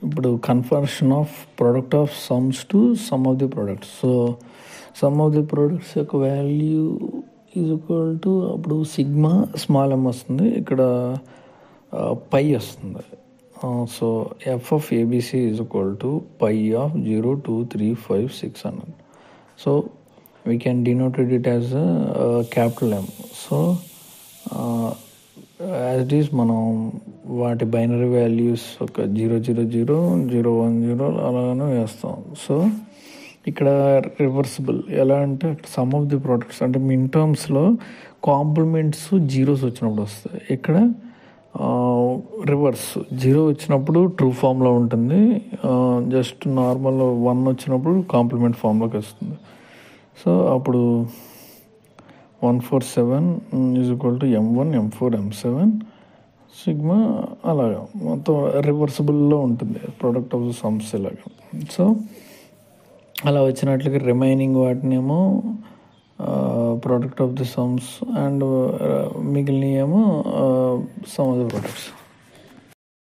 ఇప్పుడు conversion of product of sums to sum of the products. So sum of the products యొక్క value is equal to అప్పుడు sigma small M వస్తుంది, ఇక్కడ pi వస్తుంది. So F of ABC is equal to pi of 0, 2, 3, 5, 6 అన్నది. So we can denoted it as capital M. So as it is మనం వాటి binary values ఒక 000, 010 అలానే వేస్తాం. సో ఇక్కడ రివర్సిబుల్ ఎలా అంటే సమ్ ఆఫ్ ది ప్రొడక్ట్స్ అంటే మిన్ టర్మ్స్లో కాంప్లిమెంట్స్ జీరోస్ వచ్చినప్పుడు వస్తాయి. ఇక్కడ రివర్స్ 0 వచ్చినప్పుడు ట్రూ ఫామ్లో ఉంటుంది, జస్ట్ నార్మల్ 1 వచ్చినప్పుడు కాంప్లిమెంట్ ఫామ్లోకి వస్తుంది. సో అప్పుడు 147 is equal to M1, M4, M7 sigma అలాగా మొత్తం రివర్సిబుల్లో ఉంటుంది ప్రొడక్ట్ ఆఫ్ ద సమ్స్ ఇలాగా. సో అలా వచ్చినట్లుగా రిమైనింగ్ వాటినేమో product of the sums and మిగిలిన ఏమో సమ్ ఆఫ్ ది ప్రొడక్ట్స్.